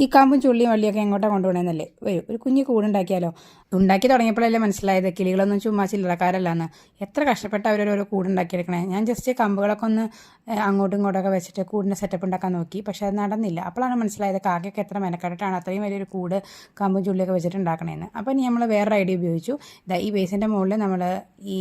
ഈ കാമ്പും ചുള്ളിയും വള്ളിയൊക്കെ എങ്ങോട്ടാണ് കൊണ്ടുപോകണമെന്നല്ലേ ഒരു കുഞ്ഞു കൂടുണ്ടാക്കിയാലോ. ഉണ്ടാക്കി തുടങ്ങിയപ്പോഴല്ലേ മനസ്സിലായത് കിളികളൊന്നും ചുമ്മാ ചില്ലറക്കാരല്ലാന്ന്. എത്ര കഷ്ടപ്പെട്ട് അവരോരോ കൂടുണ്ടാക്കിയെടുക്കണേ. ഞാൻ ജസ്റ്റ് കമ്പുകളൊക്കെ ഒന്ന് അങ്ങോട്ടും ഇങ്ങോട്ടൊക്കെ വെച്ചിട്ട് കൂടിൻ്റെ സെറ്റപ്പ് ഉണ്ടാക്കാൻ നോക്കി, പക്ഷേ അത് നടന്നില്ല. അപ്പോഴാണ് മനസ്സിലായത് കാക്കയൊക്കെ എത്ര മെനക്കെട്ടിട്ടാണ് അത്രയും വലിയൊരു കൂട് കമ്പും ചുള്ളിയൊക്കെ വെച്ചിട്ട് ഉണ്ടാക്കണേന്ന്. അപ്പോൾ ഇനി നമ്മൾ വേറൊരു ഐഡിയ ഉപയോഗിച്ചു. ഈ ബേസിൻ്റെ മുകളിൽ നമ്മൾ ഈ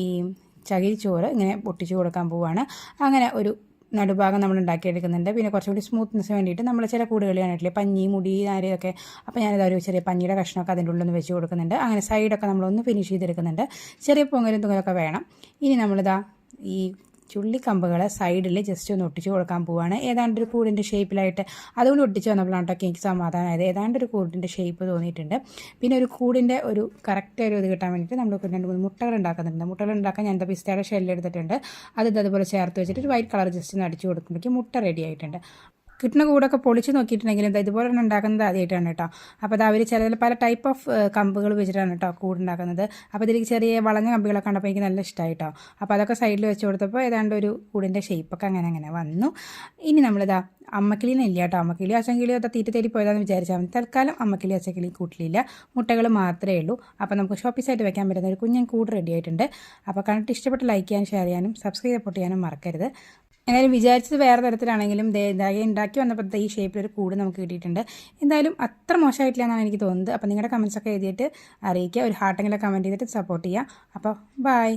ചകിരിച്ചോറ് ഇങ്ങനെ പൊട്ടിച്ചു കൊടുക്കാൻ പോവുകയാണ്. അങ്ങനെ ഒരു നടുഭാഗം നമ്മൾ ഉണ്ടാക്കിയെടുക്കുന്നുണ്ട്. പിന്നെ കുറച്ചുകൂടി സ്മൂത്ത്നെസ്സിന് വേണ്ടിയിട്ട് നമ്മൾ ചില കൂടുകൾ കാണിട്ടില്ലേ, പഞ്ഞി മുടി നാരയൊക്കെ. അപ്പോൾ ഞാനിത് ഒരു ചെറിയ പഞ്ഞിയുടെ കഷ്ണമൊക്കെ അതിൻ്റെ ഉള്ളിൽ നിന്ന് വെച്ച് കൊടുക്കുന്നുണ്ട്. അങ്ങനെ സൈഡൊക്കെ നമ്മളൊന്ന് ഫിനിഷ് ചെയ്തെടുക്കുന്നുണ്ട്. ചെറിയ പൊങ്ങലും തുങ്ങലൊക്കെ വേണം. ഇനി നമ്മളിതാ ഈ ചുള്ളിക്കമ്പുകളെ സൈഡിൽ ജസ്റ്റ് ഒന്ന് ഒട്ടിച്ച് കൊടുക്കാൻ പോവുകയാണ്. ഏതാണ്ടൊരു കൂടിൻ്റെ ഷേപ്പിലായിട്ട്. അതുകൊണ്ട് ഒട്ടിച്ച് വന്നപ്പോഴാണ് കേട്ടോ എനിക്ക് സമാധാനമായത്. ഏതാണ്ടൊരു കൂടിൻ്റെ ഷേപ്പ് തോന്നിയിട്ടുണ്ട്. പിന്നെ ഒരു കൂടിൻ്റെ ഒരു കറക്റ്റ് ഒരു ഇത് കിട്ടാൻ വേണ്ടിയിട്ട് നമ്മൾ 2-3 മുട്ടകൾ ഉണ്ടാക്കുന്നുണ്ട്. മുട്ടകൾ ഉണ്ടാക്കാൻ ഞാൻ പിസ്തയുടെ ഷെല്ലെടുത്തിട്ടുണ്ട്. അത് അതുപോലെ ചേർത്ത് വെച്ചിട്ട് ഒരു വൈറ്റ് കളർ ജസ്റ്റ് ഒന്ന് അടിച്ച് കൊടുക്കുമ്പോഴേക്കും മുട്ട റെഡി ആയിട്ടുണ്ട്. കിട്ടുന്ന കൂടൊക്കെ പൊളിച്ച് നോക്കിയിട്ടുണ്ടെങ്കിലും ഇതുപോലെ തന്നെ ഉണ്ടാക്കുന്നത് ആദ്യമായിട്ടാണ് കേട്ടോ. അപ്പോൾ അത് അവർ ചില പല ടൈപ്പ് ഓഫ് കമ്പുകൾ വെച്ചിട്ടാണ് കേട്ടോ കൂടുണ്ടാക്കുന്നത്. അപ്പോൾ ഇതിലേക്ക് ചെറിയ വളഞ്ഞ കമ്പികളൊക്കെ കണ്ടപ്പോൾ എനിക്ക് നല്ല ഇഷ്ടമായി കേട്ടോ. അപ്പോൾ അതൊക്കെ സൈഡിൽ വെച്ച് കൊടുത്തപ്പോൾ ഏതാണ്ട് ഒരു കൂടിൻ്റെ ഷേപ്പൊക്കെ അങ്ങനെ വന്നു. ഇനി നമ്മളിതാ അമ്മക്കിളീനെ ഇല്ല കേട്ടോ. അമ്മക്കിളി അച്ചങ്കിളിയോ തീറ്റ തേടി പോയതാണെന്ന് വിചാരിച്ചാൽ മതി. തൽക്കാലം അമ്മക്കിളി അച്ചക്കിളി കൂട്ടിലില്ല, മുട്ടകൾ മാത്രമേ ഉള്ളൂ. അപ്പോൾ നമുക്ക് ഷോപ്പീസായിട്ട് വെക്കാൻ പറ്റുന്ന ഒരു കുഞ്ഞൻ കൂട് റെഡി ആയിട്ടുണ്ട്. അപ്പോൾ കണ്ടിട്ട് ഇഷ്ടപ്പെട്ട് ലൈക്ക് ചെയ്യാനും ഷെയർ ചെയ്യാനും സബ്സ്ക്രൈബ് സപ്പോർട്ട് ചെയ്യാനും മറക്കരുത്. എന്തായാലും വിചാരിച്ചത് വേറെ തരത്തിലാണെങ്കിലും ഉണ്ടാക്കി വന്നപ്പോൾ ഈ ഷേപ്പിലൊരു കൂട് നമുക്ക് കിട്ടിയിട്ടുണ്ട്. എന്തായാലും അത്ര മോശമായിട്ടില്ല എന്നാണ് എനിക്ക് തോന്നുന്നത്. അപ്പോൾ നിങ്ങളുടെ കമൻസൊക്കെ എഴുതിയിട്ട് അറിയിക്കുക. ഒരു ഹാർട്ടെങ്കിലും കമൻറ്റ് ചെയ്തിട്ട് സപ്പോർട്ട് ചെയ്യുക. അപ്പോൾ ബൈ.